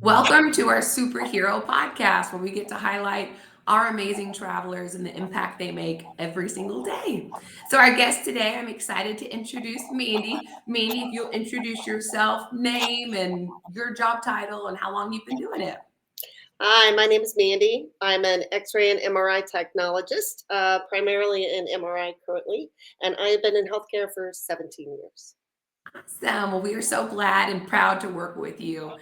Welcome to our superhero podcast where we get to highlight our amazing travelers and the impact they make every single day. So, our guest today, I'm excited to introduce Mandy. Mandy, if you'll introduce yourself, name, and your job title, and how long you've been doing it. Hi, my name is Mandy. I'm an X-ray and MRI technologist, primarily in MRI currently, and I have been in healthcare for 17 years. Awesome. Well, we are so glad and proud to work with you.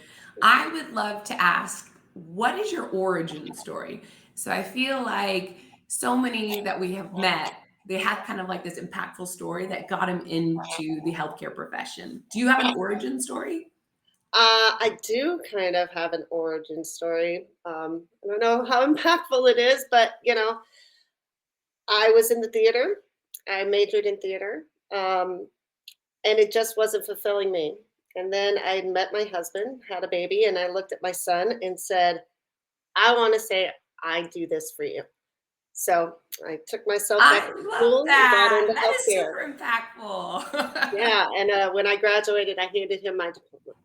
I would love to ask, what is your origin story? So I feel like so many that we have met, they had kind of like this impactful story that got them into the healthcare profession. Do you have an origin story? I do kind of have an origin story. I don't know how impactful it is, but I was in the theater. I majored in theater, and it just wasn't fulfilling me. And then I met my husband, had a baby, and I looked at my son and said, "I want to say I do this for you." So I took myself back I to love school and got that. into That is healthcare. super impactful. Yeah, and when I graduated, I handed him my diploma.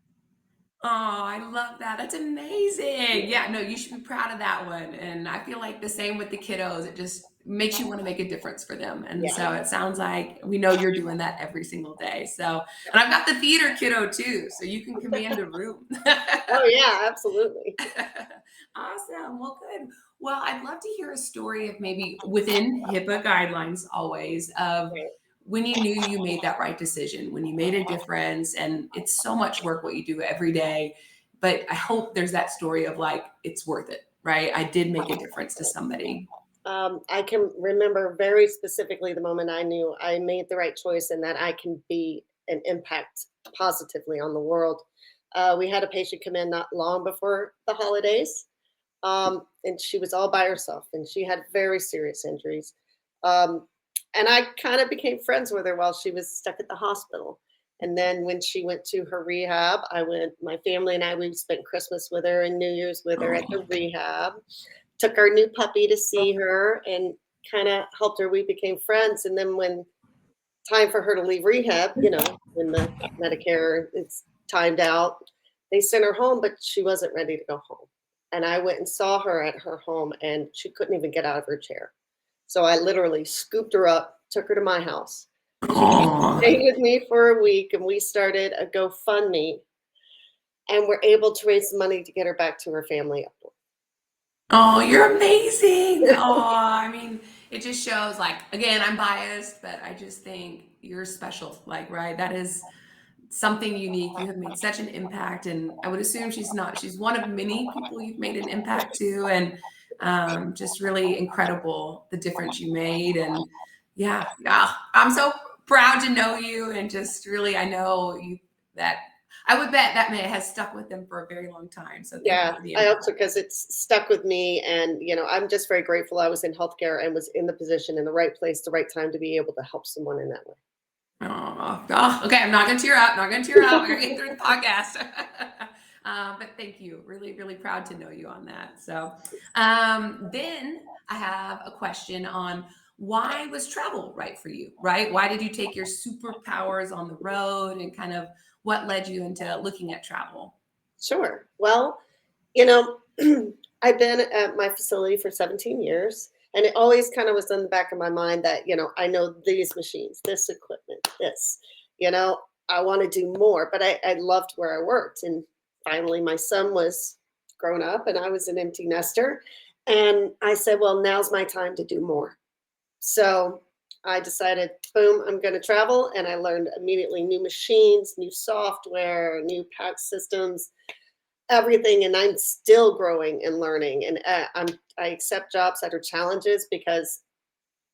Oh, I love that. That's amazing. Yeah, Yeah, no, you should be proud of that one. And I feel like the same with the kiddos. It just makes you want to make a difference for them. And yeah. so it sounds like we know you're doing that every single day. So, and I've got the theater kiddo too. So you can command a room. Oh, yeah, absolutely. Awesome. Well, good. Well, I'd love to hear a story of maybe within HIPAA guidelines always of Right. when you knew you made that right decision, when you made a difference, and it's so much work what you do every day. But I hope there's that story of like, it's worth it, right? I did make a difference to somebody. I can remember very specifically the moment I knew I made the right choice and that I can be an impact positively on the world. We had a patient come in not long before the holidays, and she was all by herself, and she had very serious injuries. Um, and I kind of became friends with her while she was stuck at the hospital. And then when she went to her rehab, my family and I, we spent Christmas with her and New Year's with her at the Oh, rehab, took our new puppy to see her and kind of helped her. We became friends. And then when time for her to leave rehab, when the Medicare is timed out, they sent her home, but she wasn't ready to go home. And I went and saw her at her home, and she couldn't even get out of her chair. So I literally scooped her up, took her to my house. She oh, stayed with me for a week, and we started a GoFundMe, and we're able to raise money to get her back to her family up oh, you're amazing. Oh, I mean, it just shows like, again, I'm biased, but I just think you're special. Like, right? That is something unique. You have made such an impact, and I would assume she's one of many people you've made an impact to, and just really incredible the difference you made. And yeah, I'm so proud to know you, and just really, I know you that I would bet that man has stuck with them for a very long time. So thank you Yeah, for the I hope so impact. because it's stuck with me. And, I'm just very grateful I was in healthcare and was in the position in the right place, the right time to be able to help someone in that way. Oh, okay. I'm not going to tear up. Not going to tear up. I got to get through the podcast. But thank you. Really, really proud to know you on that. So, then I have a question on why was travel right for you, right? Why did you take your superpowers on the road and kind of what led you into looking at travel? Sure. Well, you know, I've been at my facility for 17 years, and it always kind of was in the back of my mind that, I know these machines, this equipment, this, you know, I want to do more, but I loved where I worked. And finally, my son was grown up and I was an empty nester. And I said, well, now's my time to do more. So I decided, boom, I'm going to travel. And I learned immediately new machines, new software, new PAC systems, everything. And I'm still growing and learning. And I accept jobs that are challenges because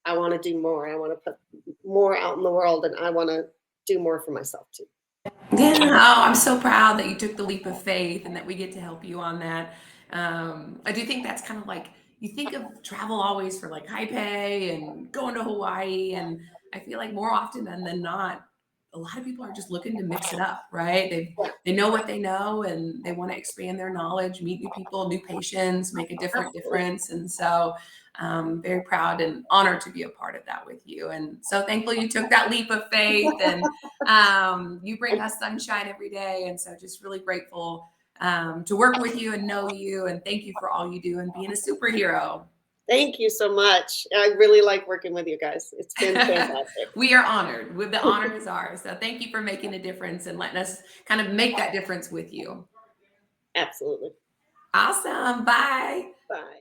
I want to do more. I want to put more out in the world, and I want to do more for myself too. Yeah. Oh, I'm so proud that you took the leap of faith and that we get to help you on that. I do think that's kind of like you think of travel always for like high pay and going to Hawaii. And I feel like more often than not, a lot of people are just looking to mix it up, right? They know what they know and they want to expand their knowledge, meet new people, new patients, make a different Absolutely. difference. And so very proud and honored to be a part of that with you. And so thankful you took that leap of faith and you bring us sunshine every day. And so just really grateful to work with you and know you. And thank you for all you do and being a superhero. Thank you so much. I really like working with you guys. It's been fantastic. We are honored. The honor is ours. So thank you for making a difference and letting us kind of make that difference with you. Absolutely. Awesome. Bye. Bye.